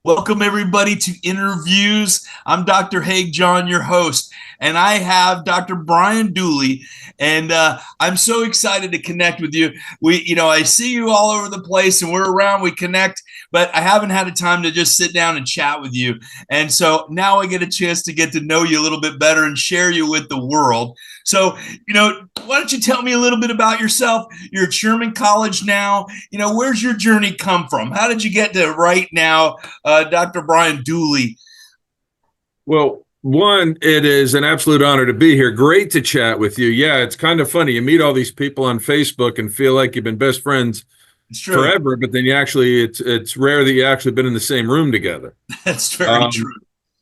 Welcome, everybody, to Interviews. I'm Dr. Haig John, your host, and I have Dr. Brian Dooley, and I'm so excited to connect with you. I see you all over the place, and we're around, we connect, but I haven't had a time to just sit down and chat with you. And so now I get a chance to get to know you a little bit better and share you with the world. So, why don't you tell me a little bit about yourself? You're at Sherman College now. Where's your journey come from? How did you get to right now, Dr. Brian Dooley? Well, one, it is an absolute honor to be here. Great to chat with you. Yeah, it's kind of funny. You meet all these people on Facebook and feel like you've been best friends It's true. forever, but then it's rare that you actually been in the same room together. That's very Um, true.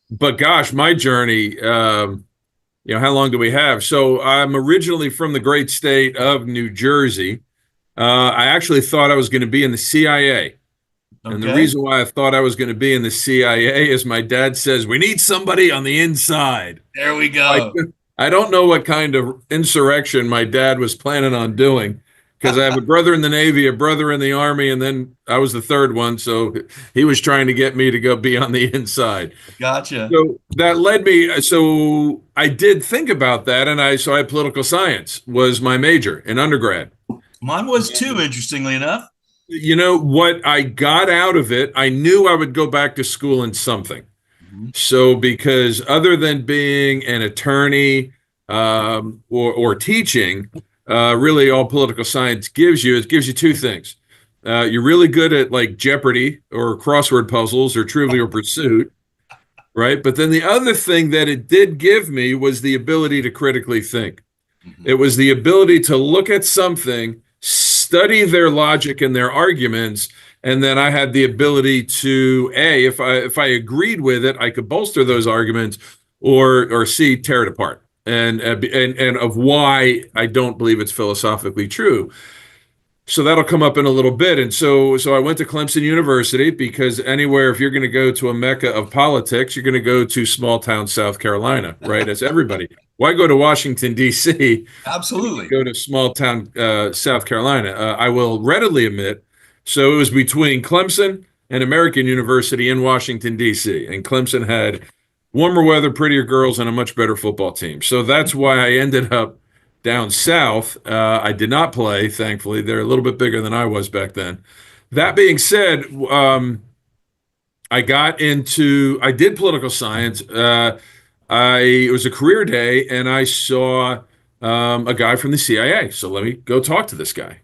but gosh, my journey, how long do we have? So I'm originally from the great state of New Jersey. I actually thought I was going to be in the CIA. And the Okay. reason why I thought I was going to be in the CIA is my dad says, we need somebody on the inside. There we I, go. I don't know what kind of insurrection my dad was planning on doing because I have a brother in the Navy, a brother in the Army, and then I was the third one. So he was trying to get me to go be on the inside. Gotcha. So that led me. So I did think about that. So I had political science was my major in undergrad. Mine was too, interestingly enough. You know what I got out of it, I knew I would go back to school in something. Mhm. So, because other than being an attorney or teaching, really all political science gives you two things. You're really good at like Jeopardy or crossword puzzles or Trivial Pursuit, right? But then the other thing that it did give me was the ability to critically think. Mhm. It was the ability to look at something, study their logic and their arguments, and then I had the ability to if I agreed with it, I could bolster those arguments, or C, tear it apart, and of why I don't believe it's philosophically true. So that'll come up in a little bit. And so I went to Clemson University because anywhere, if you're going to go to a mecca of politics, you're going to go to small town South Carolina, right? As everybody. Why go to Washington, D.C.? Absolutely. Go to small town South Carolina. I will readily admit. So it was between Clemson and American University in Washington, D.C. And Clemson had warmer weather, prettier girls, and a much better football team. So that's why I ended up down south. I did not play, thankfully. They're a little bit bigger than I was back then. That being said, I did political science. It was a career day, and I saw a guy from the CIA. So let me go talk to this guy.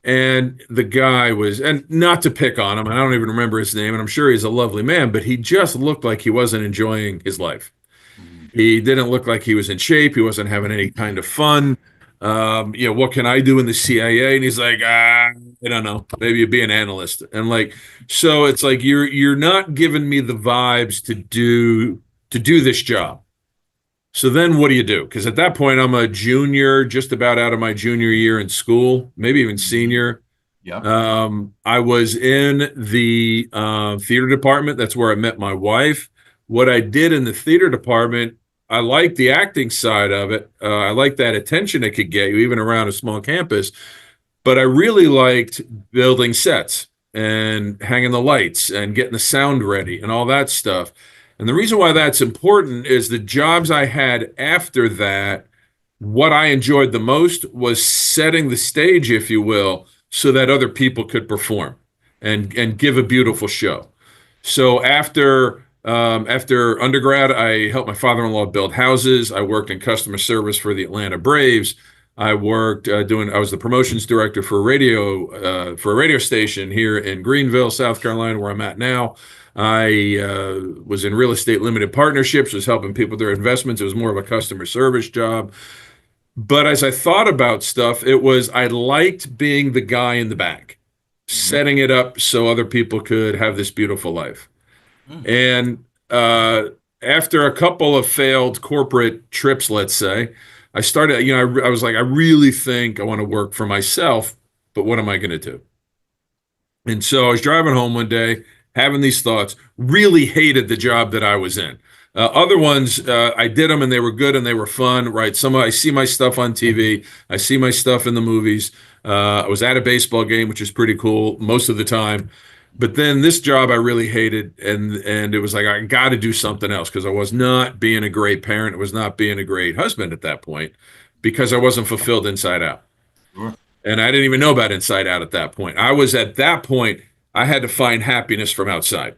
And the guy was, and not to pick on him, and I don't even remember his name, and I'm sure he's a lovely man, but he just looked like he wasn't enjoying his life. Mhm. He didn't look like he was in shape. He wasn't having any kind of fun. What can I do in the CIA? And he's like, I don't know. Maybe you'd be an analyst. And like, so it's like you're not giving me the vibes to do this job. So then what do you do? Because at that point, I'm a junior, just about out of my junior year in school, maybe even Mhm. senior. Yep. I was in the theater department. That's where I met my wife. What I did in the theater department, I liked the acting side of it. I liked that attention it could get you, even around a small campus. But I really liked building sets and hanging the lights and getting the sound ready and all that stuff. And the reason why that's important is the jobs I had after that, what I enjoyed the most was setting the stage, if you will, so that other people could perform and give a beautiful show. So after undergrad, I helped my father-in-law build houses. I worked in customer service for the Atlanta Braves. I worked I was the promotions director for a radio station here in Greenville, South Carolina, where I'm at now. I was in real estate limited partnerships, was helping people with their investments. It was more of a customer service job. But as I thought about stuff, I liked being the guy in the back, Mhm. setting it up so other people could have this beautiful life. Mhm. And after a couple of failed corporate trips, let's say, I started, I was like, I really think I want to work for myself, but what am I going to do? And so I was driving home one day, having these thoughts, really hated the job that I was in. Other ones, I did them and they were good and they were fun, right? I see my stuff on TV, I see my stuff in the movies. I was at a baseball game, which is pretty cool most of the time. But then this job I really hated, and it was like I got to do something else because I was not being a great parent. I was not being a great husband at that point because I wasn't fulfilled inside out. Sure. And I didn't even know about inside out at that point. I was at that point, I had to find happiness from outside.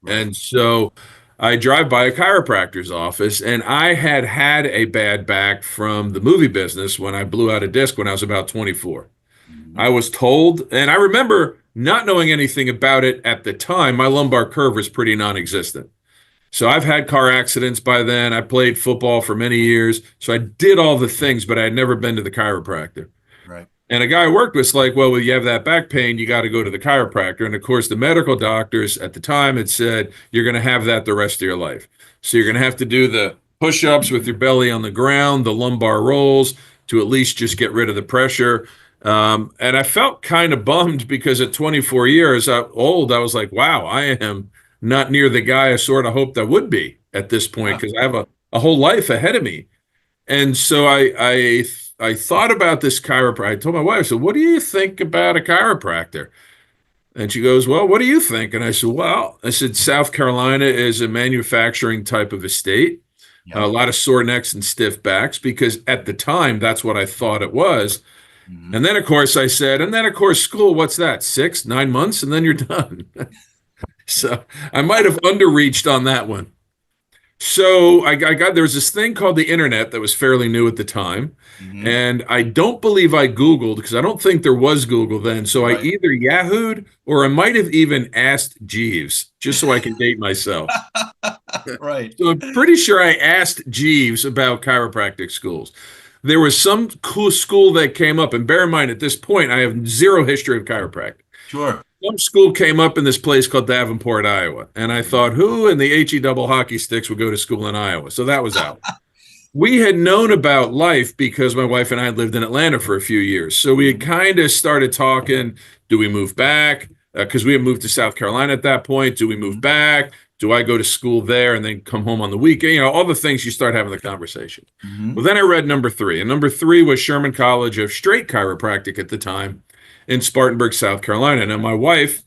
Right. And so I drive by a chiropractor's office, and I had a bad back from the movie business when I blew out a disc when I was about 24. Mhm. I was told, and I remember not knowing anything about it at the time. My lumbar curve was pretty non-existent. So I've had car accidents by then. I played football for many years. So I did all the things, but I had never been to the chiropractor. Right. And a guy I worked with was like, well, you have that back pain, you got to go to the chiropractor. And of course, the medical doctors at the time had said, you're going to have that the rest of your life. So you're going to have to do the push-ups with your belly on the ground, the lumbar rolls to at least just get rid of the pressure. And I felt kind of bummed because at 24 years old, I was like, wow, I am not near the guy I sort of hoped I would be at this point Yeah. because I have a whole life ahead of me. And so I thought about this chiropractor. I told my wife, I said, what do you think about a chiropractor? And she goes, well, what do you think? And I said, well, I said, South Carolina is a manufacturing type of a state, a Yeah. lot of sore necks and stiff backs, because at the time, that's what I thought it was. Mhm. And then, of course, I said, and then, of course, school, what's that, 6, 9 months, and then you're done. So I might have underreached on that one. So I got there's this thing called the internet that was fairly new at the time, Mhm. and I don't believe I Googled because I don't think there was Google then. So I Right. either Yahooed or I might have even asked Jeeves just so I can date myself. Right. So I'm pretty sure I asked Jeeves about chiropractic schools. There was some cool school that came up, and bear in mind at this point I have zero history of chiropractic. Sure. Some school came up in this place called Davenport, Iowa. And I thought, who in the HE double hockey sticks would go to school in Iowa? So that was out. We had known about life because my wife and I had lived in Atlanta for a few years. So we had kind of started talking, do we move back? Because we had moved to South Carolina at that point. Do we move back? Do I go to school there and then come home on the weekend? You know, all the things you start having the conversation. Mhm. Well, then I read number 3. And number 3 was Sherman College of Straight Chiropractic at the time in Spartanburg, South Carolina. Now, my wife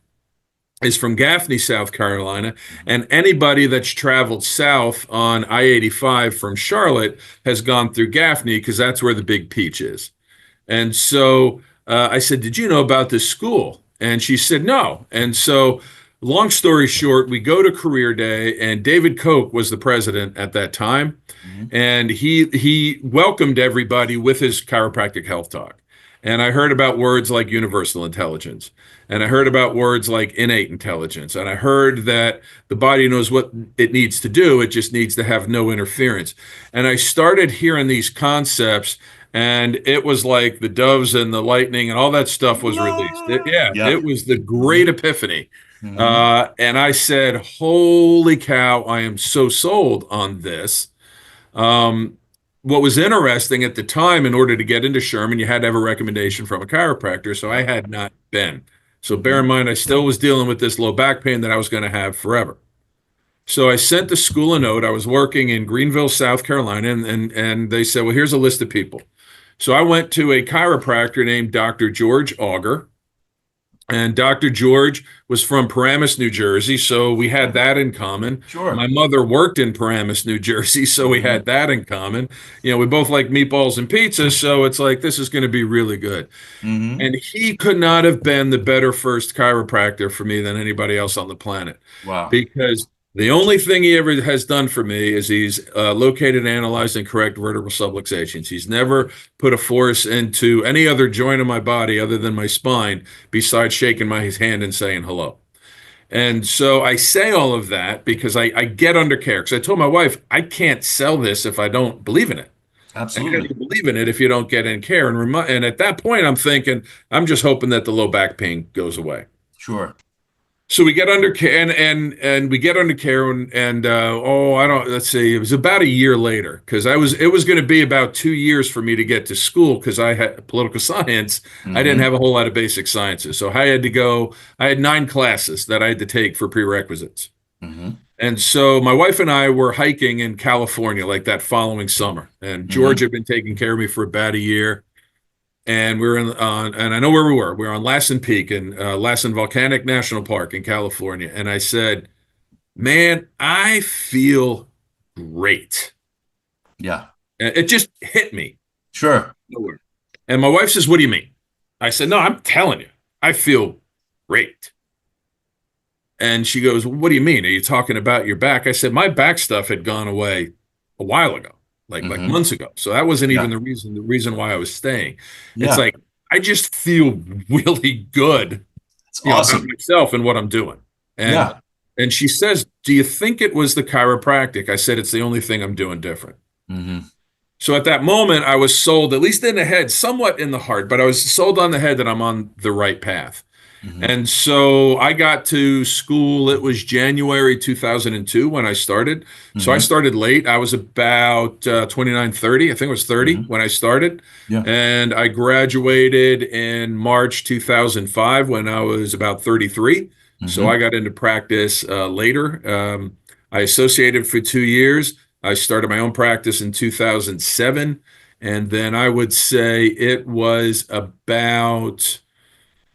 is from Gaffney, South Carolina, and anybody that's traveled south on I-85 from Charlotte has gone through Gaffney because that's where the Big Peach is. And so I said, did you know about this school? And she said, no. And so, long story short, we go to career day, and David Koch was the president at that time. Mhm. And he welcomed everybody with his chiropractic health talk. And I heard about words like universal intelligence. And I heard about words like innate intelligence. And I heard that the body knows what it needs to do. It just needs to have no interference. And I started hearing these concepts, and it was like the doves and the lightning and all that stuff was released. Yeah, Yeah. it was the great epiphany. Mhm. And I said, holy cow, I am so sold on this. Um, what was interesting at the time, in order to get into Sherman, you had to have a recommendation from a chiropractor. So I Yep. had not been. So bear Mhm. in mind, I still was dealing with this low back pain that I was going to have forever. So I sent the school a note. I was working in Greenville, South Carolina, and they said, well, here's a list of people. So I went to a chiropractor named Dr. George Auger. And Dr. George was from Paramus, New Jersey, so we had that in common. Sure. My mother worked in Paramus, New Jersey, so we Mhm. had that in common. You know, we both like meatballs and pizza, so it's like this is going to be really good. Mhm. And he could not have been the better first chiropractor for me than anybody else on the planet, Wow. because the only thing he ever has done for me is he's located, analyzed, and correct vertebral subluxations. He's never put a force into any other joint of my body other than my spine, besides shaking my hand and saying hello. And so I say all of that because I get under care. Because I told my wife, I can't sell this if I don't believe in it. And how do Absolutely. you believe in it if you don't get in care? And at that point, I'm thinking, I'm just hoping that the low back pain goes away. Sure. So we get under care, and we get under care, and oh, I don't, let's see, it was about a year later, because it was going to be about 2 years for me to get to school, because I had political science. I didn't Mhm. have a whole lot of basic sciences, so I had 9 classes that I had to take for prerequisites. Mhm. And so my wife and I were hiking in California like that following summer, and George Mhm. had been taking care of me for about a year. and we were and I know where we were. We were on Lassen Peak in Lassen Volcanic National Park in California. And I said, man, I feel great. Yeah. And it just hit me. Sure. Nowhere. And my wife says, what do you mean? I said, no, I'm telling you, I feel great. And she goes, well, what do you mean? Are you talking about your back? I said, my back stuff had gone away a while ago, like Mm-hmm. months ago. So that wasn't even Yeah. the reason why I was staying. It's Yeah. like, I just feel really good, It's about awesome. myself and what I'm doing. And Yeah. and she says, do you think it was the chiropractic? I said, it's the only thing I'm doing different. Mm-hmm. So at that moment, I was sold, at least in the head, somewhat in the heart, but I was sold on the head that I'm on the right path. Mm-hmm. And so I got to school. It was January 2002 when I started. So I Mm-hmm. started late. I was about 29, 30. I think it was 30 Mm-hmm. when I started. Yeah. And I graduated in March 2005 when I was about 33. So Mm-hmm. I got into practice later. I associated for 2 years. I started my own practice in 2007. And then I would say it was about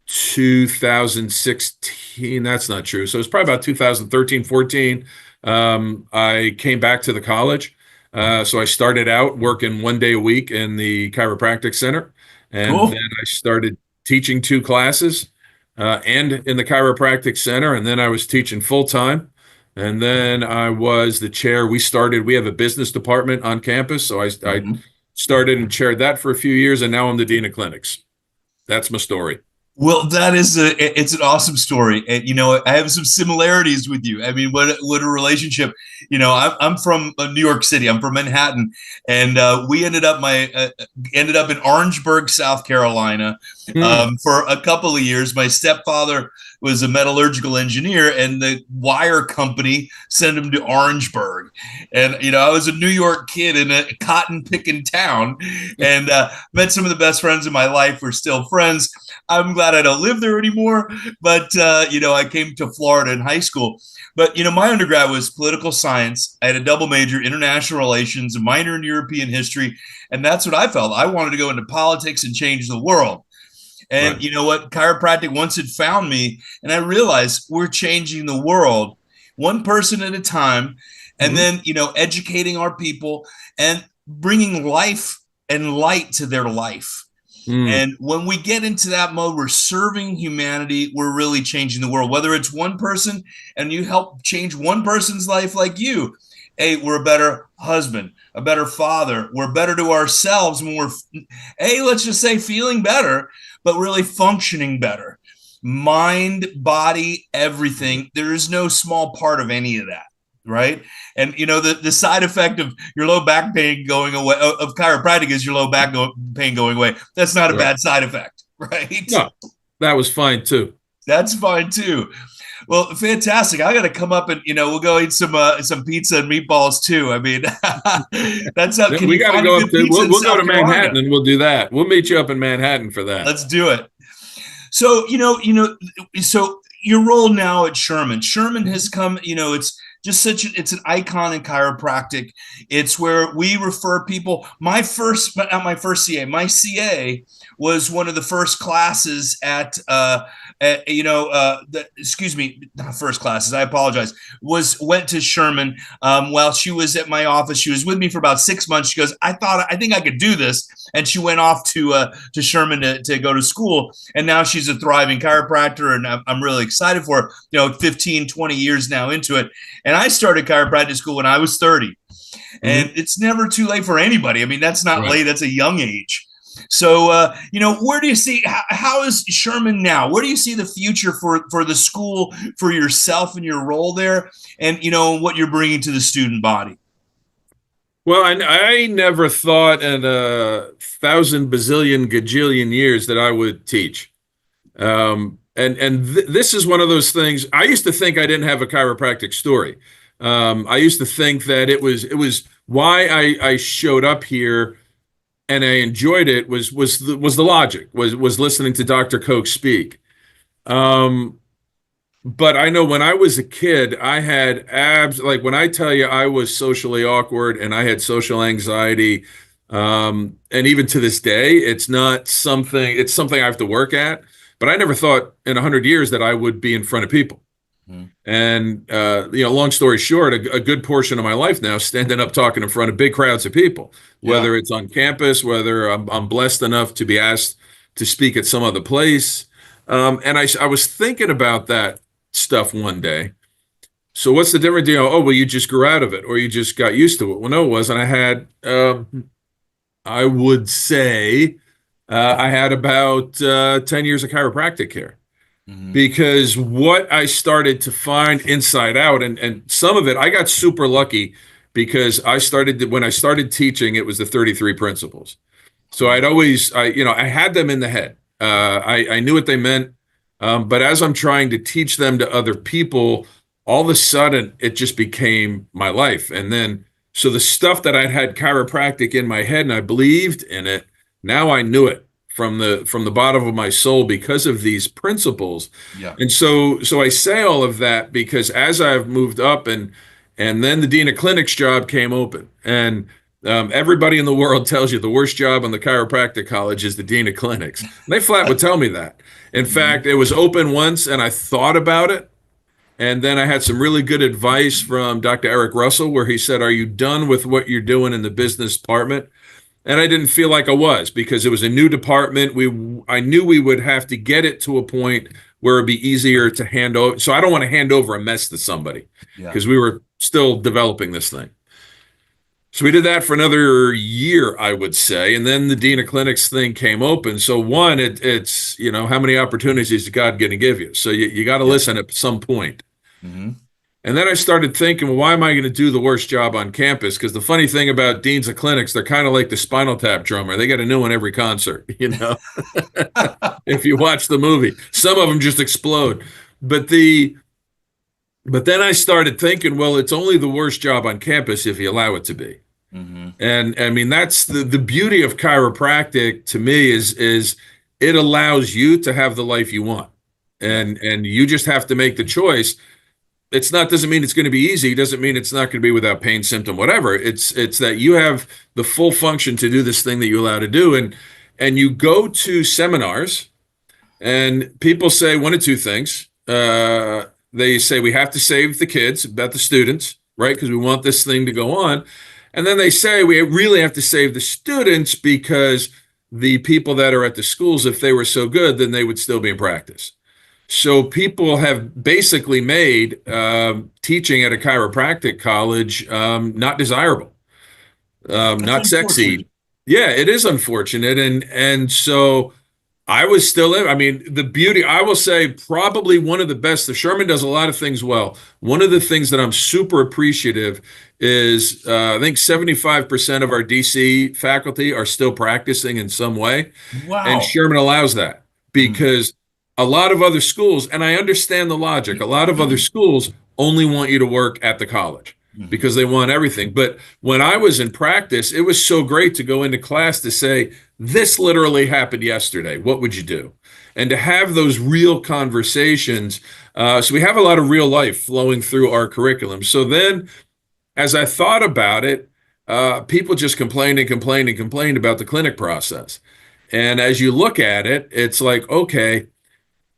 2016. That's not true. So it's probably about 2013, 14. I came back to the college. So I started out working 1 day a week in the chiropractic center. And then Cool. I started teaching 2 classes and in the chiropractic center. And then I was teaching full time. And then I was the chair. We have a business department on campus. So I Mm-hmm. started and chaired that for a few years. And now I'm the dean of clinics. That's my story. Well, it's an awesome story. And, I have some similarities with you. I mean, what a relationship. I'm from New York City. I'm from Manhattan. And we ended up in Orangeburg, South Carolina, Hmm. for a couple of years. My stepfather was a metallurgical engineer, and the wire company sent him to Orangeburg. And, I was a New York kid in a cotton picking town, and met some of the best friends in my life. We're still friends. I'm glad I don't live there anymore. But, I came to Florida in high school. But, my undergrad was political science. I had a double major, international relations, a minor in European history. And that's what I felt. I wanted to go into politics and change the world. And Right. you know what? Chiropractic once had found me, and I realized we're changing the world one person at a time. And Hmm. then, educating our people and bringing life and light to their life. Mm. And when we get into that mode, we're serving humanity. We're really changing the world. Whether it's one person and you help change one person's life like you, hey, we're a better husband, a better father. We're better to ourselves when we're, hey, let's just say feeling better, but really functioning better. Mind, body, everything. There is no small part of any of that. Right. And, the side effect of your low back pain going away, of chiropractic, is your low back pain going away. That's not a Right. bad side effect. Right. No, that was fine too. That's fine too. Well, fantastic. I got to come up and, we'll go eat some pizza and meatballs too. I mean, that's how, Then can we you got to find a go up good to, pizza in we'll go South to Manhattan Carolina? and we'll do that. We'll meet you up in Manhattan for that. Let's do it. So, so your role now at Sherman has come, it's just it's an icon in chiropractic. It's where we refer people. Not my first CA, my CA was one of the first classes excuse me, not first classes. I apologize. Went to Sherman while she was at my office. She was with me for about 6 months. She goes, I think I could do this. And she went off to Sherman to go to school. And now she's a thriving chiropractor. And I'm really excited for her, 15, 20 years now into it. And I started chiropractic school when I was 30. And Hmm. it's never too late for anybody. I mean, that's not Right. late. That's a young age. So, where do you see, how is Sherman now? Where do you see the future for the school, for yourself and your role there, and, what you're bringing to the student body? Well, I never thought in a thousand bazillion gajillion years that I would teach. And this is one of those things. I used to think I didn't have a chiropractic story. I used to think that it was why I showed up here and I enjoyed it was the logic was listening to Dr. Koch speak. Um, but I know when I was a kid, I had abs like when I tell you I was socially awkward and I had social anxiety. And even to this day, it's something I have to work at. But I never thought in 100 years that I would be in front of people. Mhm. And, long story short, a good portion of my life now standing up talking in front of big crowds of people, Yeah. whether it's on campus, whether I'm blessed enough to be asked to speak at some other place. And I was thinking about that stuff one day. So what's the difference? Oh, well, you just grew out of it or you just got used to it. Well, no, it wasn't. I would say, I had about 10 years of chiropractic care Mhm. because what I started to find inside out, and some of it, I got super lucky because when I started teaching, it was the 33 principles. So I had them in the head. I knew what they meant. But as I'm trying to teach them to other people, all of a sudden it just became my life. And then, so the stuff that I'd had chiropractic in my head and I believed in it, now I knew it from the bottom of my soul because of these principles. Yeah. And so I say all of that because as I've moved up and then the dean of clinics job came open, and everybody in the world tells you the worst job on the chiropractic college is the dean of clinics. And they flat would tell me that. In Mhm. fact, it was open once and I thought about it. And then I had some really good advice from Dr. Eric Russell, where he said, "Are you done with what you're doing in the business department?" And I didn't feel like I was because it was a new department. I knew we would have to get it to a point where it'd be easier to hand over. So I don't want to hand over a mess to somebody Yeah. because we were still developing this thing. So we did that for another year, I would say, and then the dean of clinics thing came open. So one, it's how many opportunities is God going to give you? So you got to Yeah. listen at some point. Mhm. And then I started thinking, well, why am I going to do the worst job on campus? Because the funny thing about deans of clinics, they're kind of like the Spinal Tap drummer. They got a new one every concert, if you watch the movie. Some of them just explode. But but then I started thinking, well, it's only the worst job on campus if you allow it to be. Mhm. And I mean, that's the beauty of chiropractic to me is it allows you to have the life you want. Yeah. And you just have to make the choice. Doesn't mean it's going to be easy, doesn't mean it's not going to be without pain, symptom, whatever. It's that you have the full function to do this thing that you're allowed to do. And you go to seminars and people say one of two things. They say we have to save the kids, about the students, right? Because we want this thing to go on. And then they say we really have to save the students because the people that are at the schools, if they were so good, then they would still be in practice. So people have basically made teaching at a chiropractic college not desirable, That's not unfortunate. sexy. Yeah, it is unfortunate, and so I was still in. I mean, the beauty, I will say, probably one of the best. The Sherman does a lot of things well. One of the things that I'm super appreciative is I think 75% of our DC faculty are still practicing in some way. And Wow. Sherman allows that Mhm. because a lot of other schools, and I understand the logic, a lot of other schools only want you to work at the college Mhm. because they want everything. But when I was in practice, it was so great to go into class to say, this literally happened yesterday. What would you do? And to have those real conversations. So we have a lot of real life flowing through our curriculum. So then, as I thought about it, people just complained and complained and complained about the clinic process. And as you look at it, it's like, okay,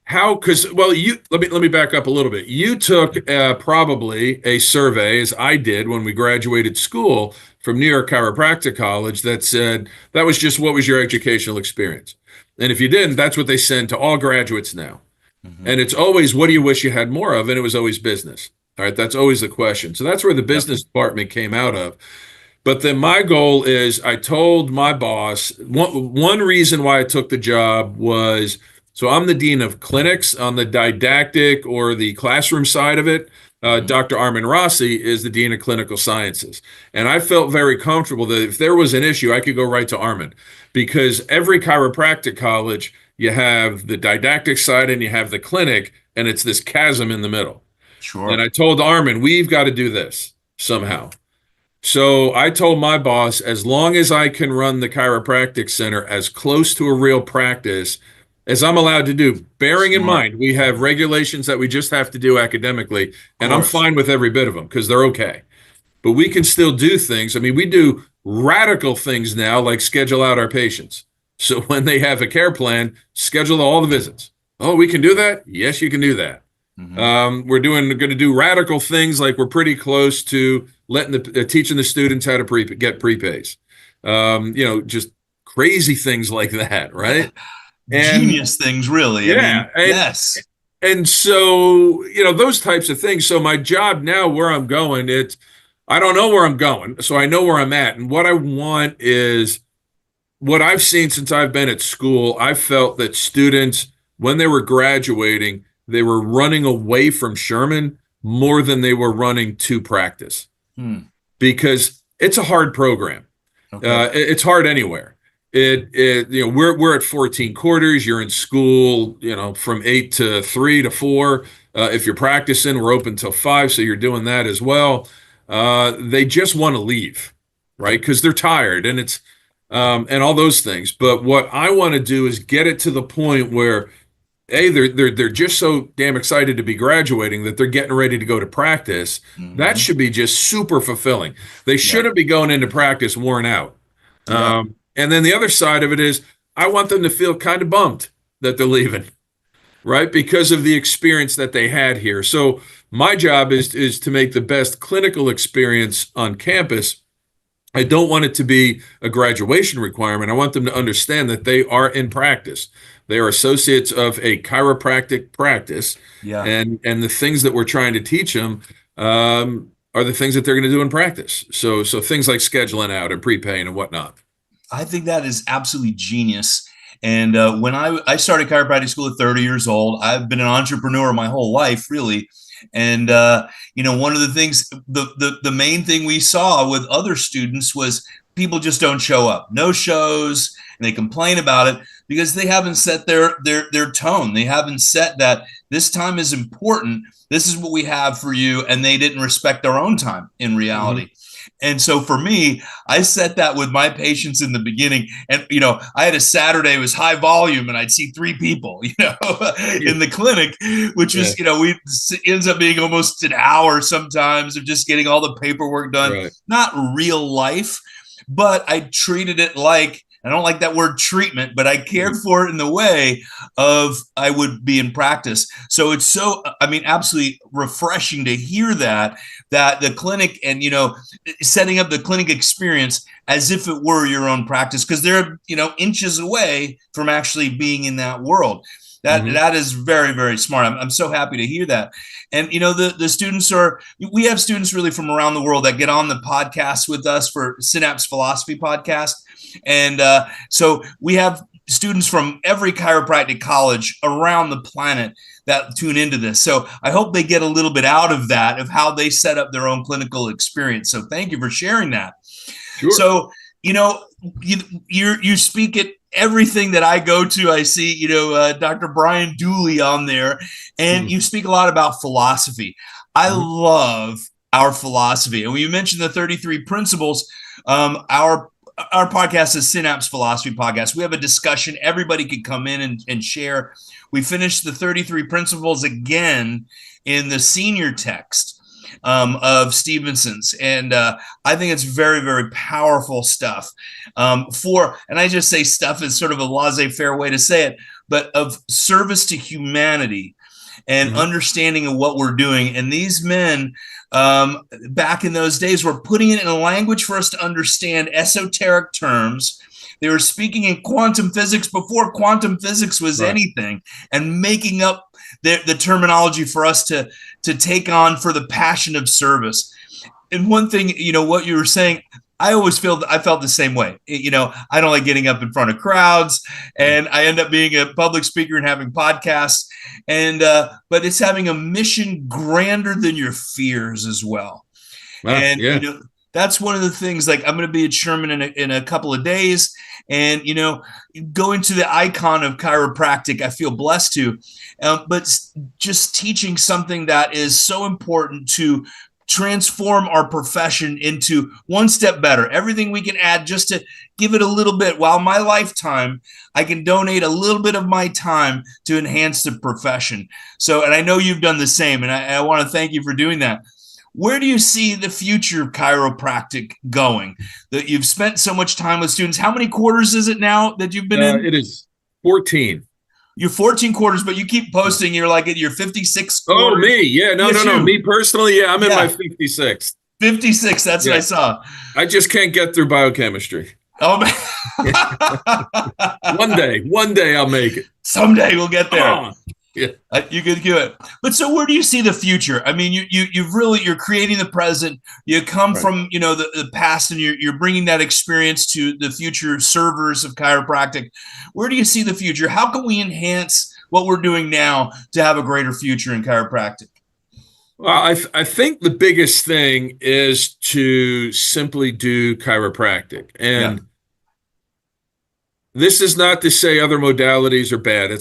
how? Because well, you let me back up a little bit. You took probably a survey, as I did when we graduated school from New York Chiropractic College, that said that was just what was your educational experience. And if you didn't, that's what they send to all graduates now. Mhm. And it's always, what do you wish you had more of? And it was always business. All right, that's always the question. So that's where the Yep. business department came out of. But then my goal is I told my boss one reason why I took the job was so I'm the dean of clinics on the didactic or the classroom side of it. Mhm. Dr. Armin Rossi is the dean of clinical sciences. And I felt very comfortable that if there was an issue, I could go right to Armin because every chiropractic college, you have the didactic side and you have the clinic, and it's this chasm in the middle. And Sure. I told Armin, we've got to do this somehow. So I told my boss, as long as I can run the chiropractic center as close to a real practice as I'm allowed to do, bearing in Smart. mind we have regulations that we just have to do academically, Of and I'm course. fine with every bit of them because they're okay. but we can still do things. I mean, we do radical things now, like schedule out our patients. So when they have a care plan, schedule all the visits. Oh, we can do that? Yes, you can do that. We're going to do radical things, like we're pretty close to letting teaching the students how to get prepays. Just crazy things like that, right? And Genius things, really. I yeah, mean, yes. and so, those types of things. So my job now, where I'm going, I don't know where I'm going, so I know where I'm at. And what I want is what I've seen since I've been at school. I felt that students, when they were graduating, they were running away from Sherman more than they were running to practice, because it's a hard program. Okay. It's hard anywhere. We're at 14 quarters. You're in school, from 8 to 3 to 4. If you're practicing, we're open till 5, so you're doing that as well. They just want to leave, right? Because they're tired, and it's and all those things. But what I want to do is get it to the point where they're just so damn excited to be graduating that they're getting ready to go to practice. That should be just super fulfilling. They shouldn't be going into practice worn out. And then the other side of it is, I want them to feel kind of bummed that they're leaving, right? Because of the experience that they had here. So my job is to make the best clinical experience on campus. I don't want it to be a graduation requirement. I want them to understand that they are in practice. They are associates of a chiropractic practice. Yeah. And the things that we're trying to teach them are the things that they're going to do in practice. So things like scheduling out and prepaying and whatnot. I think that is absolutely genius. And when I started chiropractic school at 30 years old, I've been an entrepreneur my whole life, really. And, one of the things, the main thing we saw with other students was people just don't show up, no shows, and they complain about it because they haven't set their tone. They haven't set that this time is important. This is what we have for you. And they didn't respect their own time in reality. And so for me, I set that with my patients in the beginning. And, I had a Saturday, it was high volume, and I'd see 3 people, in the clinic, which was, ends up being almost an hour sometimes of just getting all the paperwork done. Right. Not real life, but I treated it like, I don't like that word treatment, but I cared for it in the way of I would be in practice. So it's so, absolutely refreshing to hear that the clinic and, setting up the clinic experience as if it were your own practice, because they're, inches away from actually being in that world. That is very, very smart. I'm so happy to hear that. And, the students we have students really from around the world that get on the podcast with us for Synapse Philosophy podcast. And so we have students from every chiropractic college around the planet that tune into this. So I hope they get a little bit out of that, of how they set up their own clinical experience. So thank you for sharing that. Sure. So, you speak at everything that I go to. I see, Dr. Brian Dooley on there, and you speak a lot about philosophy. I love our philosophy. And when you mentioned the 33 principles, our podcast is Synapse Philosophy Podcast. We have a discussion. Everybody can come in and share. We finished the 33 principles again in the senior text of Stevenson's. And I think it's very, very powerful stuff. And I just say stuff is sort of a laissez-faire way to say it, but of service to humanity and understanding of what we're doing. And these men back in those days were putting it in a language for us to understand esoteric terms. They were speaking in quantum physics before quantum physics was anything, and making up the terminology for us to take on for the passion of service. And one thing, what you were saying, I felt the same way. I don't like getting up in front of crowds, and I end up being a public speaker and having podcasts. And but it's having a mission grander than your fears as well. Wow, and that's one of the things. Like, I'm going to be at Sherman in a couple of days, and going to the icon of chiropractic, I feel blessed to. But just teaching something that is so important to transform our profession into one step better. Everything we can add just to give it a little bit. While my lifetime, I can donate a little bit of my time to enhance the profession. So, and I know you've done the same, and I want to thank you for doing that. where do you see the future of chiropractic going? That you've spent so much time with students. How many quarters is it now that you've been in? It is 14. You're 14 quarters, but you keep posting. You're like at your 56 Oh, quarters. me. Yeah, no, Yes, no, no. you. Me personally, yeah, I'm in my Yeah, 56th. 56. That's what I Yeah. saw. I just can't get through biochemistry. Oh, One day I'll make it. someday we'll get Come there. on. Yeah. You could do it. But so where do you see the future? I mean, you're creating the present. You come Right. from, the past, and you're bringing that experience to the future servers of chiropractic. Where do you see the future? How can we enhance what we're doing now to have a greater future in chiropractic? Well, I think the biggest thing is to simply do chiropractic. Yeah. And this is not to say other modalities are bad.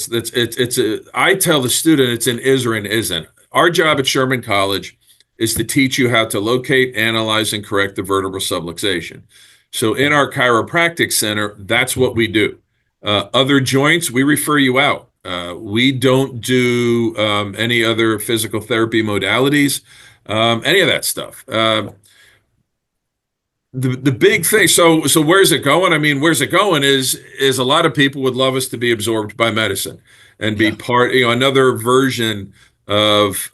I tell the student it's an is or an isn't. Our job at Sherman College is to teach you how to locate, analyze, and correct the vertebral subluxation. So in our chiropractic center, that's what we do. Other joints, we refer you out. We don't do any other physical therapy modalities, any of that stuff. The big thing, so where's it going? I mean, where's it going is a lot of people would love us to be absorbed by medicine and be Yeah. part, another version of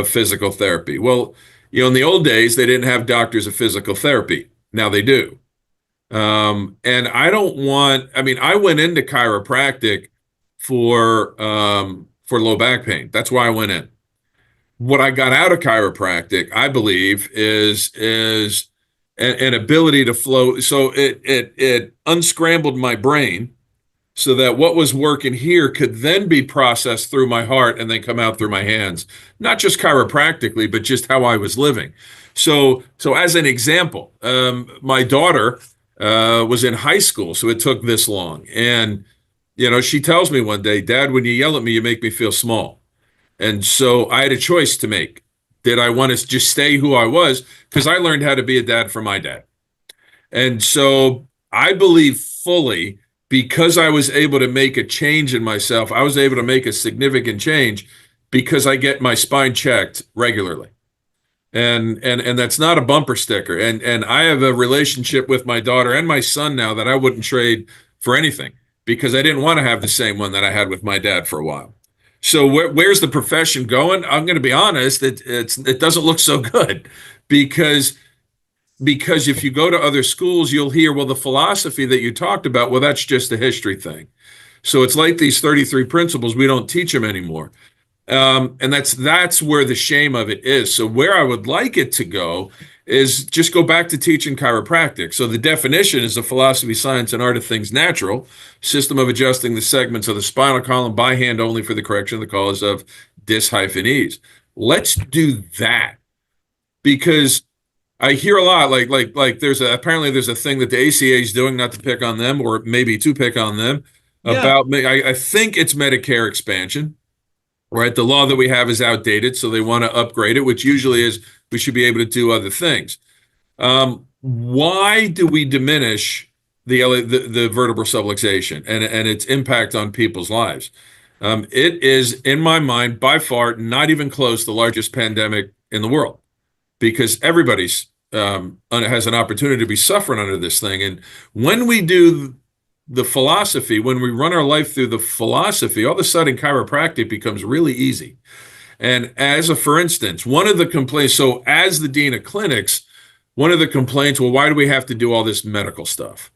physical therapy. Well, in the old days, they didn't have doctors of physical therapy. Now they do. And I went into chiropractic for low back pain. That's why I went in. What I got out of chiropractic, I believe, is an ability to flow. So it unscrambled my brain so that what was working here could then be processed through my heart and then come out through my hands, not just chiropractically, but just how I was living. So as an example, my daughter was in high school, so it took this long. And, she tells me one day, Dad, when you yell at me, you make me feel small. And so I had a choice to make. Did I want to just stay who I was? Because I learned how to be a dad for my dad. And so I believe fully, because I was able to make a change in myself, I was able to make a significant change because I get my spine checked regularly. And that's not a bumper sticker. And I have a relationship with my daughter and my son now that I wouldn't trade for anything, because I didn't want to have the same one that I had with my dad for a while. So where's the profession going? I'm going to be honest, it doesn't look so good, because if you go to other schools, you'll hear, well, the philosophy that you talked about, well, that's just a history thing. So it's like these 33 principles, we don't teach them anymore. And that's where the shame of it is. So where I would like it to go is just go back to teaching chiropractic. So the definition is the philosophy, science, and art of things natural, system of adjusting the segments of the spinal column by hand only for the correction of the cause of dis-ease. Let's do that, because I hear a lot like apparently there's a thing that the ACA is doing, not to pick on them, or maybe to pick on them, Yeah. about I think it's Medicare expansion. Right, the law that we have is outdated, so they want to upgrade it, which usually is we should be able to do other things. Why do we diminish the vertebral subluxation and its impact on people's lives? It is, in my mind, by far not even close the largest pandemic in the world, because everybody's has an opportunity to be suffering under this thing. And when we do the philosophy, when we run our life through the philosophy, all of a sudden chiropractic becomes really easy. And for instance, one of the complaints, so as the dean of clinics, one of the complaints, well, why do we have to do all this medical stuff?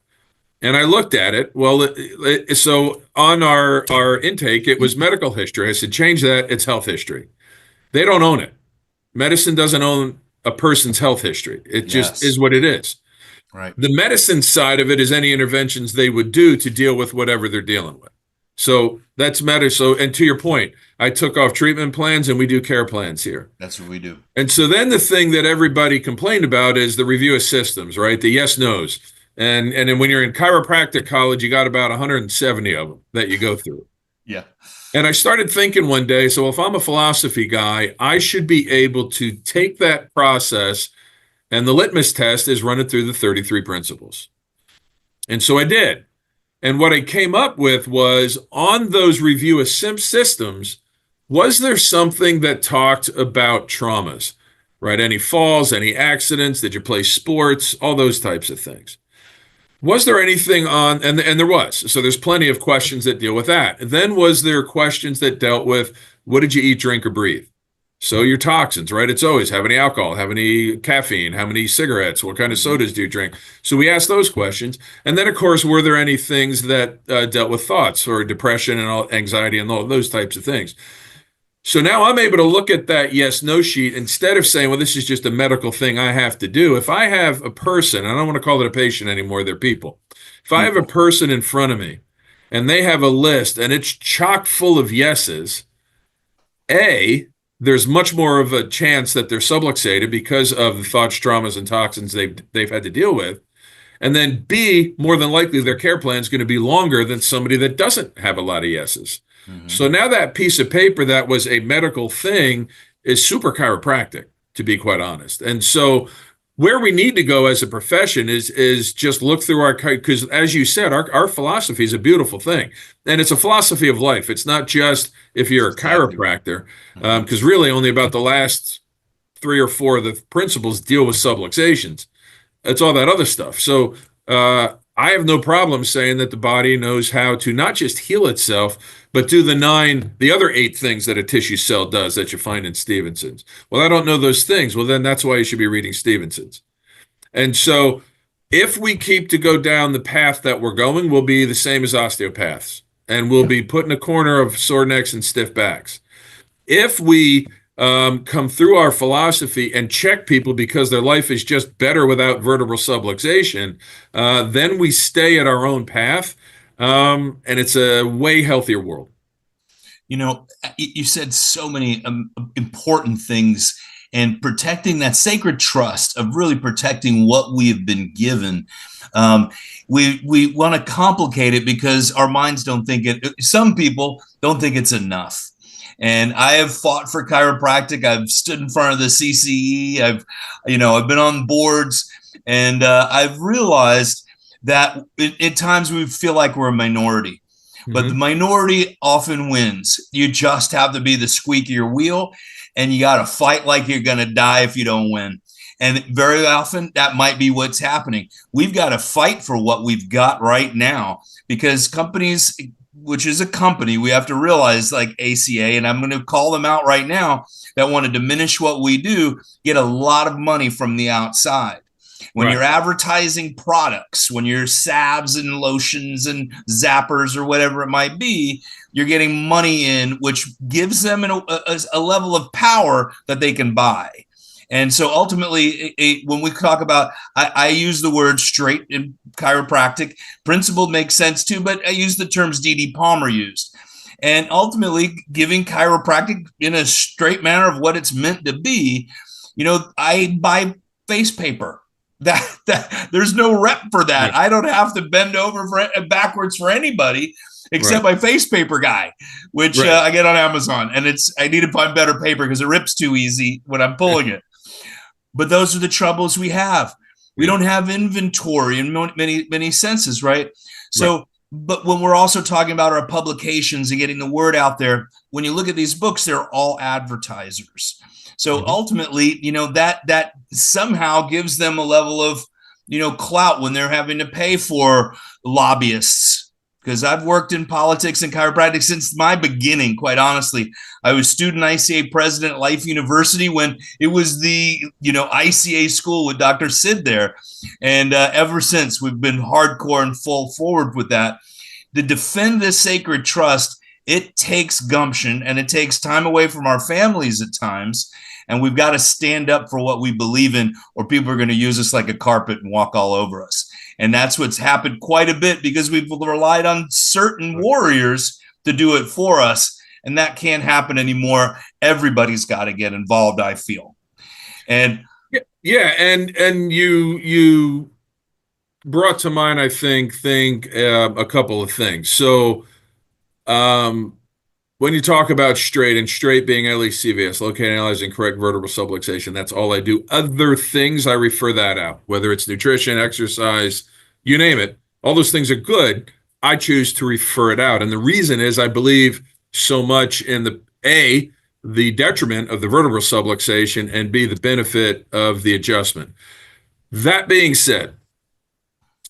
And I looked at it. Well, so on our intake, it was medical history. I said, change that. It's health history. They don't own it. Medicine doesn't own a person's health history. It just is what it is. Right. The medicine side of it is any interventions they would do to deal with whatever they're dealing with. So that's matter. So, and to your point, I took off treatment plans and we do care plans here. That's what we do. And so then the thing that everybody complained about is the review of systems, right? The yes, no's. And then when you're in chiropractic college, you got about 170 of them that you go through. Yeah. And I started thinking one day, so if I'm a philosophy guy, I should be able to take that process, and the litmus test is run it through the 33 principles. And so I did. And what I came up with was, on those review of systems, was there something that talked about traumas? right? Any falls, any accidents? Did you play sports? All those types of things. Was there anything on, and there was, so there's plenty of questions that deal with that. Then was there questions that dealt with what did you eat, drink, or breathe? So your toxins, right? It's always have any alcohol, have any caffeine, how many cigarettes, what kind of sodas do you drink? So we asked those questions. And then, of course, were there any things that dealt with thoughts or depression and all, anxiety and all those types of things? So now I'm able to look at that yes no sheet instead of saying, well, this is just a medical thing I have to do. If I have a person, I don't want to call it a patient anymore, they're people. If I have a person in front of me and they have a list and it's chock full of yeses, there's much more of a chance that they're subluxated because of the thoughts, traumas, and toxins they've had to deal with. And then B, more than likely their care plan is going to be longer than somebody that doesn't have a lot of yeses. Mm-hmm. So now that piece of paper that was a medical thing is super chiropractic, to be quite honest. And so where we need to go as a profession is just look through our, because as you said, our philosophy is a beautiful thing. And it's a philosophy of life. It's not just if you're a chiropractor, because really only about the last 3 or 4 of the principles deal with subluxations. It's all that other stuff. So I have no problem saying that the body knows how to not just heal itself, but do the other 8 things that a tissue cell does that you find in Stevenson's. Well, I don't know those things. Well, then that's why you should be reading Stevenson's. And so if we keep to go down the path that we're going, we'll be the same as osteopaths. And we'll be put in a corner of sore necks and stiff backs. If we come through our philosophy and check people because their life is just better without vertebral subluxation, then we stay at our own path, and it's a way healthier world. You know, you said so many important things, and protecting that sacred trust of really protecting what we have been given. We want to complicate it because our minds don't think it. Some people don't think it's enough. And I have fought for chiropractic. I've stood in front of the CCE. I've been on boards, and I've realized that at times we feel like we're a minority, but the minority often wins. You just have to be the squeakier wheel, and you got to fight like you're going to die if you don't win. And very often that might be what's happening. We've got to fight for what we've got right now because companies, which is a company, we have to realize, like ACA, and I'm going to call them out right now, that want to diminish what we do, get a lot of money from the outside. When you're advertising products, when you're salves and lotions and zappers or whatever it might be, you're getting money in, which gives them a level of power that they can buy. And so ultimately, when we talk about, I use the word straight in chiropractic. Principled makes sense too, but I use the terms D.D. Palmer used. And ultimately, giving chiropractic in a straight manner of what it's meant to be, I buy face paper. That there's no rep for that. Right. I don't have to bend over backwards for anybody except my face paper guy, which I get on Amazon. And I need to find better paper because it rips too easy when I'm pulling it. But those are the troubles we have. We don't have inventory in many senses, right? So, but when we're also talking about our publications and getting the word out there, when you look at these books, they're all advertisers. So ultimately, that somehow gives them a level of, clout when they're having to pay for lobbyists. Because I've worked in politics and chiropractic since my beginning, quite honestly. I was student ICA president at Life University when it was the, ICA school with Dr. Sid there. And ever since, we've been hardcore and full forward with that. To defend this sacred trust, it takes gumption and it takes time away from our families at times. And we've got to stand up for what we believe in, or people are going to use us like a carpet and walk all over us. And that's what's happened quite a bit because we've relied on certain warriors to do it for us. And that can't happen anymore. Everybody's got to get involved, I feel. And and you brought to mind, I think a couple of things. So when you talk about straight being LECVS, located, analyzing, correct vertebral subluxation, that's all I do. Other things, I refer that out, whether it's nutrition, exercise, you name it. All those things are good. I choose to refer it out. And the reason is I believe so much in the detriment of the vertebral subluxation and be the benefit of the adjustment. That being said,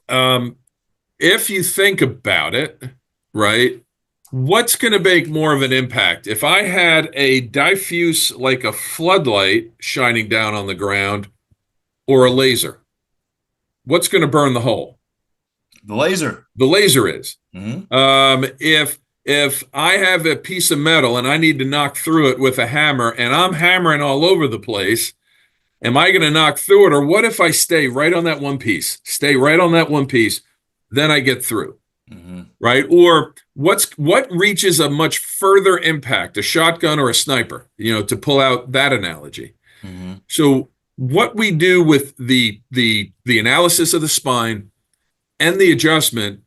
if you think about it, right, what's going to make more of an impact? If I had a diffuse, like a floodlight shining down on the ground, or a laser, what's going to burn the hole? The laser. The laser is. Mm-hmm. If I have a piece of metal and I need to knock through it with a hammer and I'm hammering all over the place, am I going to knock through it? Or what if I stay right on that one piece? Stay right on that one piece, then I get through. Mm-hmm. Right? Or what reaches a much further impact, a shotgun or a sniper, to pull out that analogy. Mm-hmm. So what we do with the analysis of the spine and the adjustment,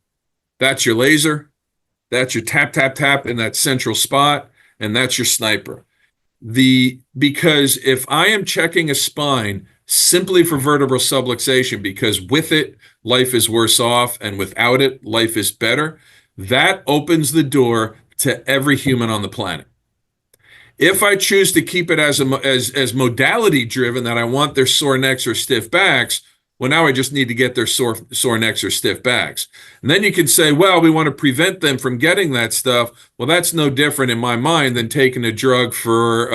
that's your laser, that's your tap, tap, tap in that central spot, and that's your sniper. Because if I am checking a spine simply for vertebral subluxation, because with it, life is worse off, and without it, life is better, that opens the door to every human on the planet. If I choose to keep it as modality driven, that I want their sore necks or stiff backs, well, now I just need to get their sore necks or stiff backs. And then you can say, well, we want to prevent them from getting that stuff. Well, that's no different in my mind than taking a drug for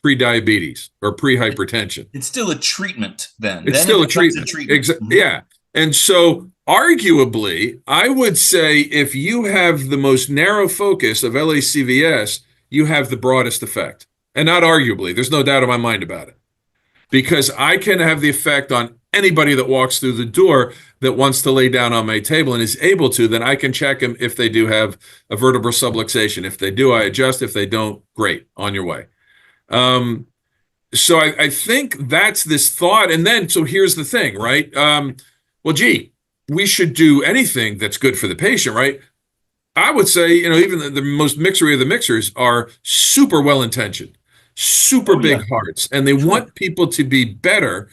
pre-diabetes or pre-hypertension. It's still a treatment then. It's still a treatment. Mm-hmm. Yeah. And so arguably, I would say if you have the most narrow focus of LACVS, you have the broadest effect. And not arguably, there's no doubt in my mind about it. Because I can have the effect on anybody that walks through the door that wants to lay down on my table and is able to, then I can check them if they do have a vertebral subluxation. If they do, I adjust. If they don't, great, on your way. So I think that's this thought. And then, so here's the thing, right? Well, gee, we should do anything that's good for the patient, right? I would say, even the most mixery of the mixers are super well-intentioned, super big hearts, and they want people to be better.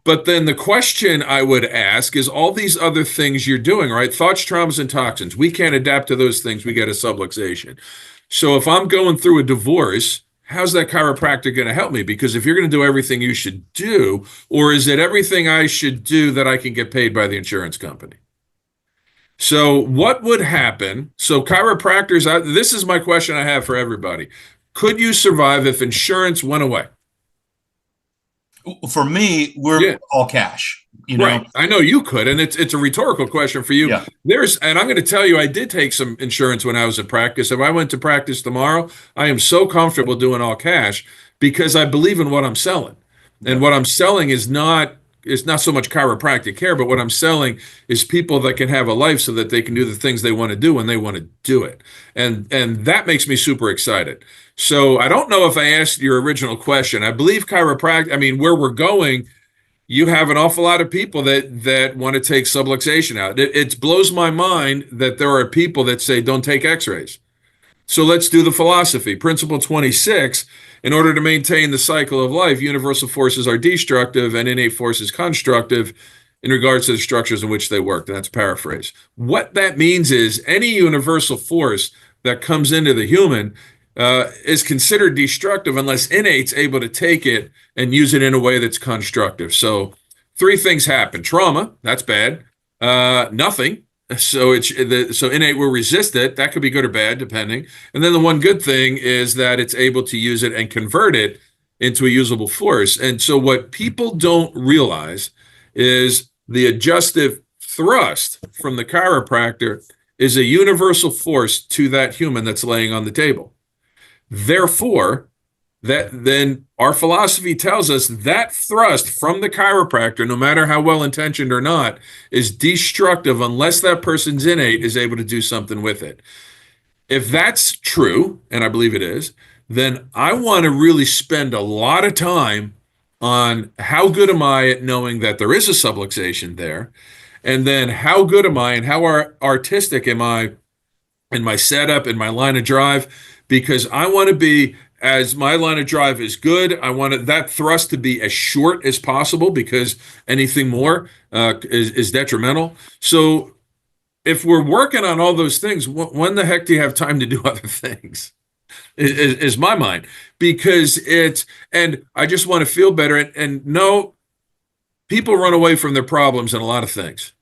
But then the question I would ask is all these other things you're doing, right? Thoughts, traumas, and toxins. We can't adapt to those things. We get a subluxation. So if I'm going through a divorce, how's that chiropractor going to help me? Because if you're going to do everything you should do, or is it everything I should do that I can get paid by the insurance company? So what would happen? So chiropractors, this is my question I have for everybody. Could you survive if insurance went away? For me, we're all cash. Right. I know you could, and it's a rhetorical question for you. Yeah. And I'm going to tell you, I did take some insurance when I was in practice. If I went to practice tomorrow, I am so comfortable doing all cash because I believe in what I'm selling. And what I'm selling is not so much chiropractic care, but what I'm selling is people that can have a life so that they can do the things they want to do when they want to do it. And that makes me super excited. So I don't know if I asked your original question. I believe chiropractic, where we're going, you have an awful lot of people that want to take subluxation out. It blows my mind that there are people that say, don't take x-rays. So let's do the philosophy. Principle 26, in order to maintain the cycle of life, universal forces are destructive and innate forces constructive in regards to the structures in which they work. And that's paraphrase. What that means is any universal force that comes into the human is considered destructive unless innate's able to take it and use it in a way that's constructive. So 3 things happen. Trauma, that's bad. Nothing. So innate will resist it. That could be good or bad, depending. And then the one good thing is that it's able to use it and convert it into a usable force. And so what people don't realize is the adjustive thrust from the chiropractor is a universal force to that human that's laying on the table. Therefore, then our philosophy tells us that thrust from the chiropractor, no matter how well-intentioned or not, is destructive unless that person's innate is able to do something with it. If that's true, and I believe it is, then I want to really spend a lot of time on how good am I at knowing that there is a subluxation there, and then how good am I and how artistic am I in my setup, in my line of drive, because I want to be, as my line of drive is good, I want that thrust to be as short as possible because anything more is detrimental. So if we're working on all those things, when the heck do you have time to do other things? is my mind, because and I just want to feel better. And no, people run away from their problems in a lot of things,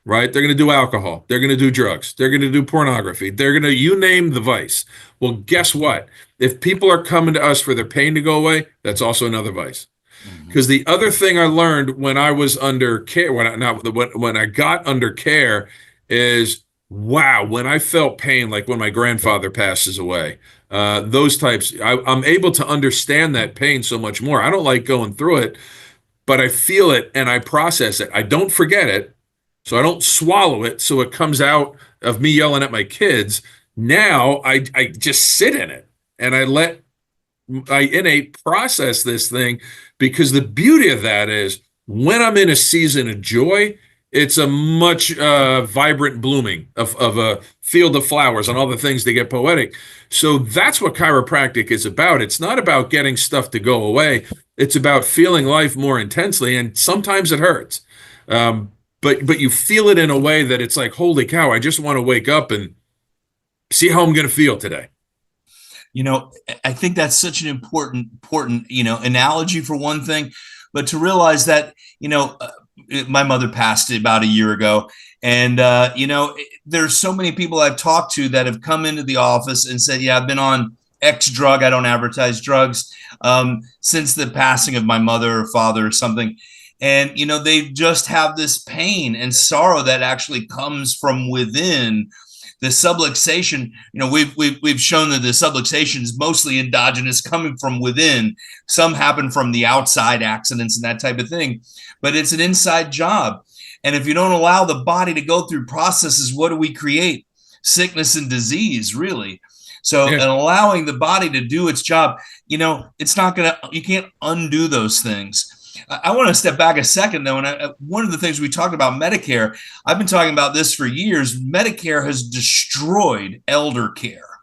right? They're going to do alcohol. They're going to do drugs. They're going to do pornography. They're going to, you name the vice. Well, guess what? If people are coming to us for their pain to go away, that's also another vice. Because the other thing I learned when I was under care, when I got under care, is wow, when I felt pain, like when my grandfather passes away, those types, I'm able to understand that pain so much more. I don't like going through it, but I feel it and I process it. I don't forget it, so I don't swallow it, so it comes out of me yelling at my kids. Now I just sit in it and I innate process this thing, because the beauty of that is when I'm in a season of joy, it's a much vibrant blooming of a field of flowers and all the things that get poetic. So that's what chiropractic is about. It's not about getting stuff to go away. It's about feeling life more intensely, and sometimes it hurts. But you feel it in a way that it's like, holy cow, I just want to wake up and see how I'm going to feel today. I think that's such an important, analogy for one thing, but to realize that, my mother passed about a year ago. And, there's so many people I've talked to that have come into the office and said, yeah, I've been on X drug. I don't advertise drugs since the passing of my mother or father or something. And, they just have this pain and sorrow that actually comes from within. The subluxation, we've shown that the subluxation is mostly endogenous, coming from within. Some happen from the outside, accidents and that type of thing, but it's an inside job. And if you don't allow the body to go through processes, what do we create? Sickness and disease, really. So, and allowing the body to do its job, it's not you can't undo those things. I want to step back a second, though. And one of the things we talked about, Medicare, I've been talking about this for years. Medicare has destroyed elder care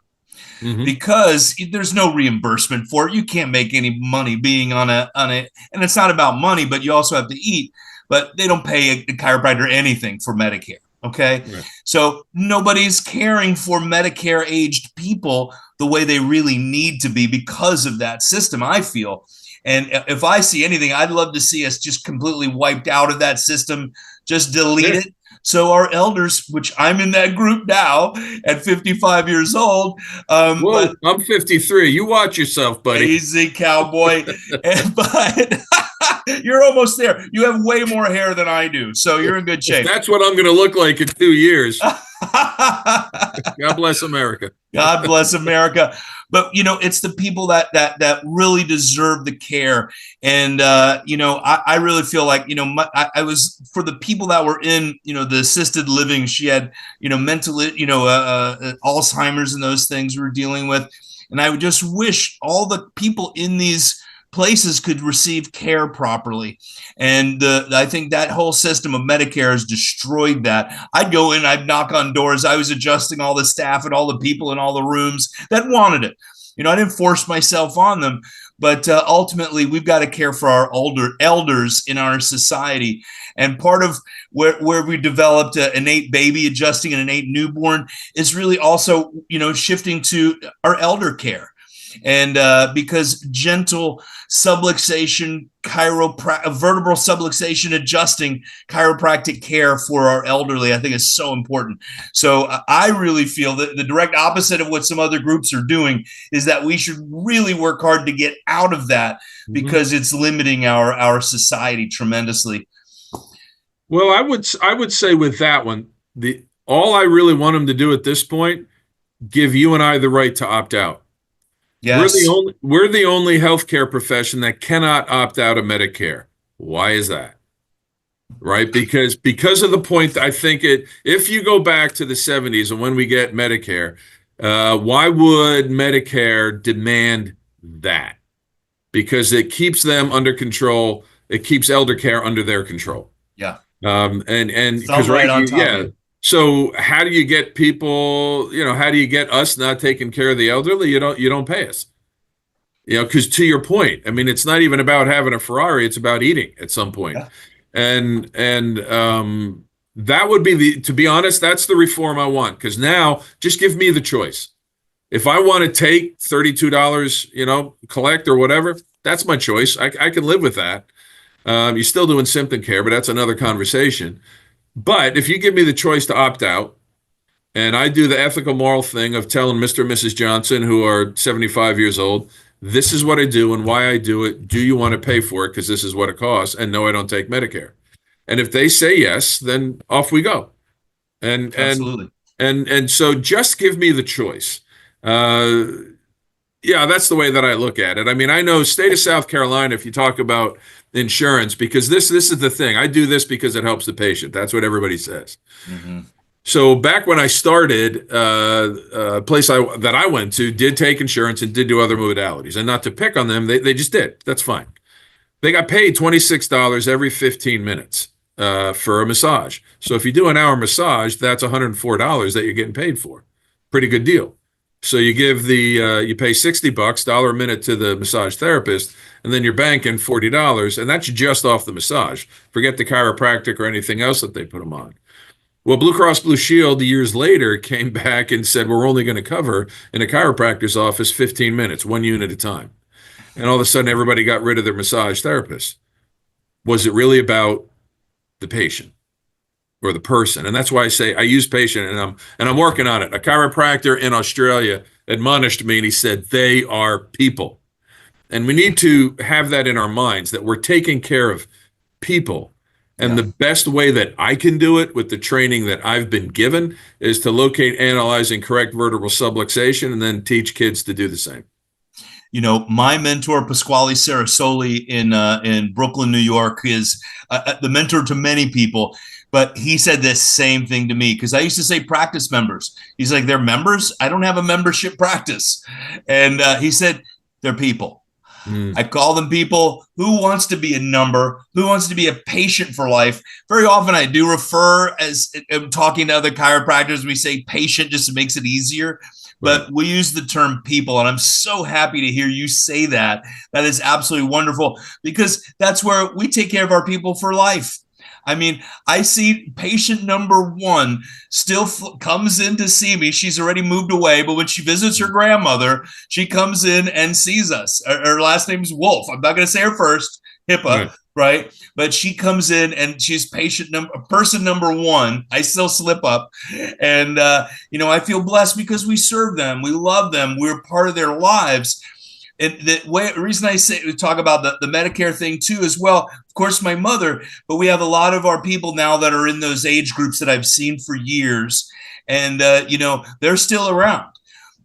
because there's no reimbursement for it. You can't make any money being on it. And it's not about money, but you also have to eat. But they don't pay a chiropractor anything for Medicare. Okay. Right. So nobody's caring for Medicare aged people the way they really need to be because of that system, I feel. And if I see anything, I'd love to see us just completely wiped out of that system, just delete it. So our elders, which I'm in that group now at 55 years old. But I'm 53. You watch yourself, buddy. Easy, cowboy. But you're almost there. You have way more hair than I do, so you're in good shape. That's what I'm going to look like in 2 years. God bless America. God bless America. But, it's the people that really deserve the care. And, I really feel like, I was, for the people that were in, the assisted living, she had, mentally, Alzheimer's and those things we were dealing with. And I would just wish all the people in these places could receive care properly. And I think that whole system of Medicare has destroyed that. I'd go in, I'd knock on doors. I was adjusting all the staff and all the people in all the rooms that wanted it. I didn't force myself on them, but ultimately we've got to care for our elders in our society. And part of where we developed an innate baby adjusting an innate newborn is really also, shifting to our elder care. And because gentle subluxation, vertebral subluxation adjusting chiropractic care for our elderly, I think is so important. So I really feel that the direct opposite of what some other groups are doing is that we should really work hard to get out of that because it's limiting our society tremendously. Well, I would say with that one, all I really want them to do at this point, give you and I the right to opt out. Yes. We're the only healthcare profession that cannot opt out of Medicare. Why is that? Right? Because of the point, I think if you go back to the 70s and when we get Medicare, why would Medicare demand that? Because it keeps them under control. It keeps elder care under their control. Yeah. And because So how do you get people, how do you get us not taking care of the elderly? You don't pay us. Because to your point, I mean, it's not even about having a Ferrari, it's about eating at some point. Yeah. And that would be to be honest, that's the reform I want. Because now just give me the choice. If I want to take $32, collect or whatever, that's my choice. I can live with that. You're still doing symptom care, but that's another conversation. But if you give me the choice to opt out, and I do the ethical moral thing of telling Mr. and Mrs. Johnson, who are 75 years old, this is what I do and why I do it. Do you want to pay for it? Because this is what it costs. And no, I don't take Medicare. And if they say yes, then off we go. And Absolutely. and so just give me the choice. Yeah, that's the way that I look at it. I mean, I know state of South Carolina, if you talk about insurance, because this is the thing. I do this because it helps the patient. That's what everybody says. Mm-hmm. So back when I started, a place that I went to did take insurance and did do other modalities. And not to pick on them, they just did. That's fine. They got paid $26 every 15 minutes for a massage. So if you do an hour massage, that's $104 that you're getting paid for. Pretty good deal. So you give you pay $60, dollar a minute to the massage therapist, and then you're banking $40, and that's just off the massage. Forget the chiropractic or anything else that they put them on. Well, Blue Cross Blue Shield years later came back and said, we're only going to cover in a chiropractor's office 15 minutes, 1 unit at a time. And all of a sudden, everybody got rid of their massage therapist. Was it really about the patient or the person? And that's why I say I use patient, and I'm working on it. A chiropractor in Australia admonished me, and he said, they are people. And we need to have that in our minds, that we're taking care of people. And the best way that I can do it with the training that I've been given is to locate, analyze, and correct vertebral subluxation, and then teach kids to do the same. My mentor, Pasquale Sarasoli in Brooklyn, New York, is the mentor to many people. But he said this same thing to me, because I used to say practice members. He's like, they're members? I don't have a membership practice. And he said, they're people. I call them people. Who wants to be a number? Who wants to be a patient for life? Very often I do refer, as I'm talking to other chiropractors, we say patient just makes it easier. But we use the term people, and I'm so happy to hear you say that. That is absolutely wonderful, because that's where we take care of our people for life. I mean, I see patient number one still comes in to see me. She's already moved away, but when she visits her grandmother, she comes in and sees us. Her last name is Wolf. I'm not going to say her first, HIPAA, right? But she comes in and she's person number one. I still slip up. And, I feel blessed because we serve them. We love them. We're part of their lives. And the reason I say we talk about the Medicare thing too as well, of course, my mother, but we have a lot of our people now that are in those age groups that I've seen for years. And, they're still around.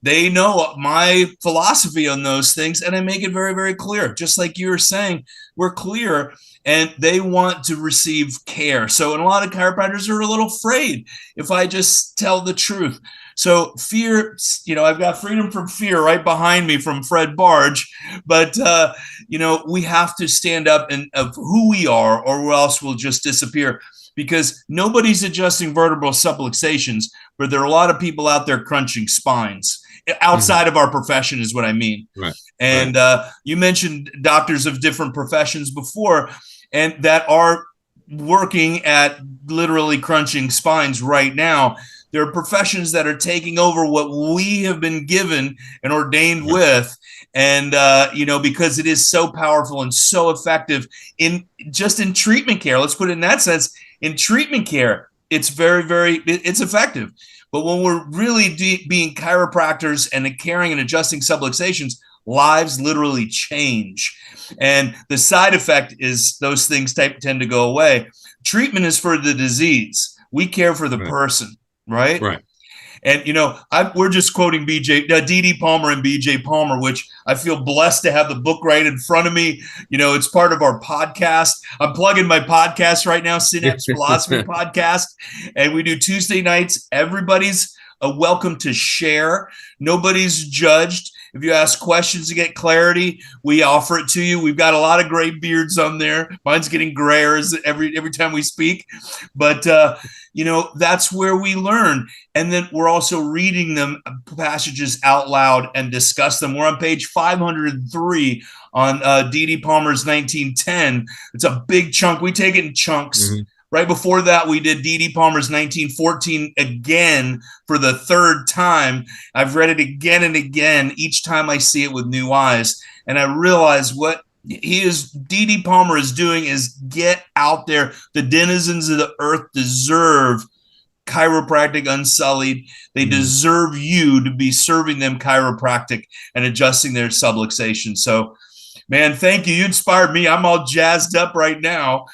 They know my philosophy on those things, and I make it very, very clear. Just like you were saying, we're clear, and they want to receive care. So, and a lot of chiropractors are a little afraid if I just tell the truth. So fear, I've got Freedom from Fear right behind me from Fred Barge, but, we have to stand up of who we are, or else we'll just disappear, because nobody's adjusting vertebral subluxations, but there are a lot of people out there crunching spines outside of our profession is what I mean. Right. And you mentioned doctors of different professions before, and that are working at literally crunching spines right now. There are professions that are taking over what we have been given and ordained with. And, because it is so powerful and so effective in treatment care. Let's put it in that sense. In treatment care, it's very, very, it's effective. But when we're really being chiropractors and caring and adjusting subluxations, lives literally change. And the side effect is those things tend to go away. Treatment is for the disease. We care for the person. Right. And, we're just quoting D.D. Palmer and B.J. Palmer, which I feel blessed to have the book right in front of me. It's part of our podcast. I'm plugging my podcast right now, Synapse Philosophy Podcast. And we do Tuesday nights. Everybody's welcome to share. Nobody's judged. If you ask questions to get clarity, we offer it to you. We've got a lot of gray beards on there. Mine's getting grayer every time we speak. But, that's where we learn. And then we're also reading them passages out loud and discuss them. We're on page 503 on D.D. Palmer's 1910. It's a big chunk. We take it in chunks. Right before that, we did D.D. Palmer's 1914 again for the third time. I've read it again and again, each time I see it with new eyes. And I realize what D.D. Palmer is doing is get out there. The denizens of the earth deserve chiropractic unsullied. They deserve you to be serving them chiropractic and adjusting their subluxation. So, man, thank you. You inspired me. I'm all jazzed up right now.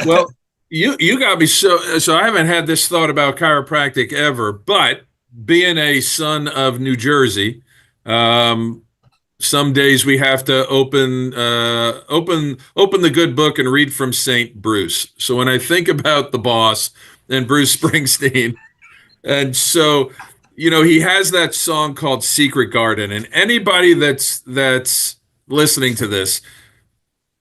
Well, you got me so I haven't had this thought about chiropractic ever, but being a son of New Jersey, some days we have to open the good book and read from St. Bruce. So when I think about the boss and Bruce Springsteen, and so he has that song called Secret Garden, and anybody that's listening to this,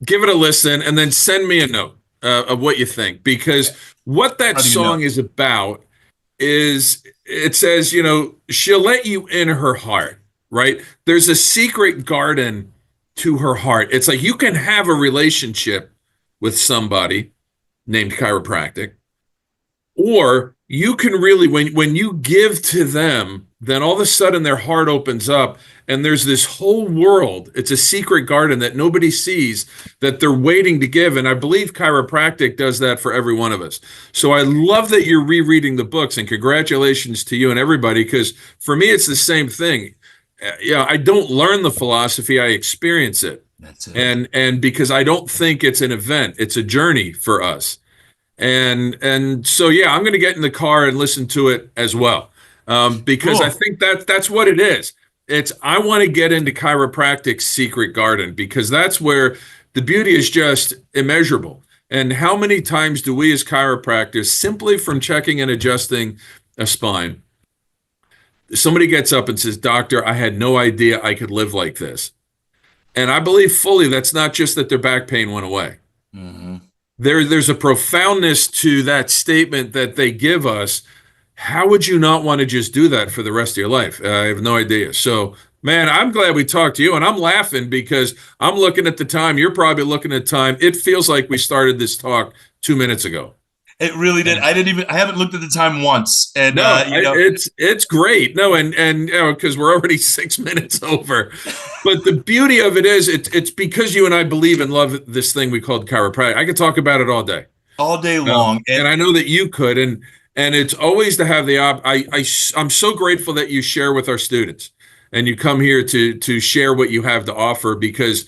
give it a listen and then send me a note of what you think, because what that song is about is, it says, she'll let you in her heart, right? There's a secret garden to her heart. It's like you can have a relationship with somebody named chiropractic, or you can really, when you give to them, then all of a sudden their heart opens up and there's this whole world. It's a secret garden that nobody sees, that they're waiting to give. And I believe chiropractic does that for every one of us. So I love that you're rereading the books, and congratulations to you and everybody, because for me, it's the same thing. I don't learn the philosophy, I experience it. That's it. And because I don't think it's an event, it's a journey for us. And so, I'm going to get in the car and listen to it as well, because Cool. I think that's what it is. I want to get into chiropractic's secret garden, because that's where the beauty is just immeasurable. And how many times do we as chiropractors, simply from checking and adjusting a spine, somebody gets up and says, "Doctor, I had no idea I could live like this." And I believe fully that's not just that their back pain went away. Mm-hmm. There's a profoundness to that statement that they give us. How would you not want to just do that for the rest of your life? I have no idea. So, man, I'm glad we talked to you, and I'm laughing because I'm looking at the time. You're probably looking at time. It feels like we started this talk 2 minutes ago. It really did. I haven't looked at the time once. And no, it's great. No, and because we're already 6 minutes over. But the beauty of it is it's because you and I believe and love this thing we called chiropractic. I could talk about it all day. All day long. And I know that you could. And it's always to have the I'm so grateful that you share with our students and you come here to share what you have to offer, because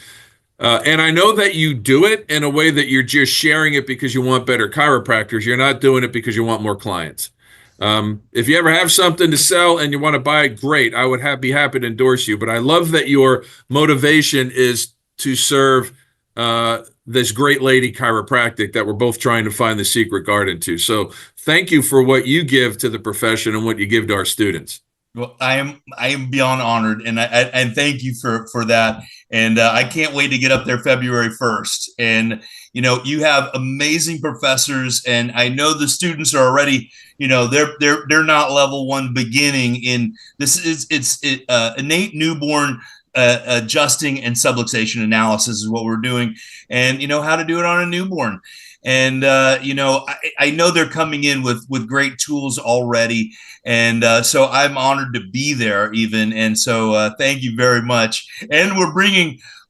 and I know that you do it in a way that you're just sharing it because you want better chiropractors. You're not doing it because you want more clients. If you ever have something to sell and you want to buy it, great. I would be happy to endorse you. But I love that your motivation is to serve this great lady chiropractic that we're both trying to find the secret garden to. So thank you for what you give to the profession and what you give to our students. Well, I am beyond honored, and thank you for that. And I can't wait to get up there February 1st. And you have amazing professors, and I know the students are already, they're not level one beginning in this. It's innate newborn adjusting and subluxation analysis is what we're doing, and how to do it on a newborn. And I know they're coming in with great tools already, and so I'm honored to be there even. And so thank you very much. And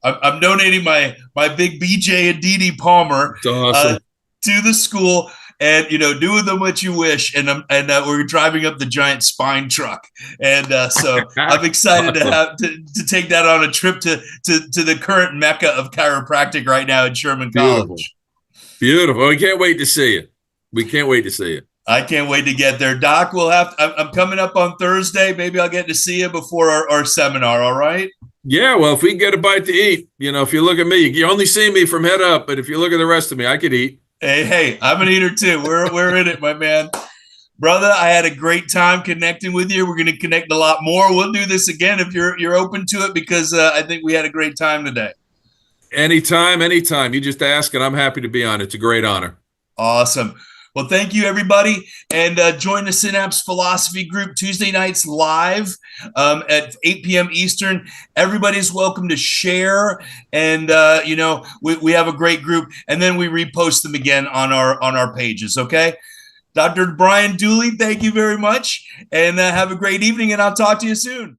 I'm donating my big BJ and DD Palmer awesome. To the school, and do with them what you wish. And we're driving up the giant spine truck, and so I'm excited to take that on a trip to the current mecca of chiropractic right now at Sherman College. Beautiful. We can't wait to see it. We can't wait to see it. I can't wait to get there. Doc, I'm coming up on Thursday. Maybe I'll get to see you before our seminar. All right. Yeah. Well, if we can get a bite to eat, if you look at me, you only see me from head up, but if you look at the rest of me, I could eat. Hey, I'm an eater too. We're in it, my man. Brother, I had a great time connecting with you. We're going to connect a lot more. We'll do this again if you're open to it, because I think we had a great time today. Anytime. You just ask and I'm happy to be on. It's a great honor. Awesome. Well, thank you, everybody. And join the Synapse Philosophy Group Tuesday nights live at 8 p.m. Eastern. Everybody's welcome to share. And, we have a great group. And then we repost them again on our pages, okay? Dr. Brian Dooley, thank you very much. And have a great evening, and I'll talk to you soon.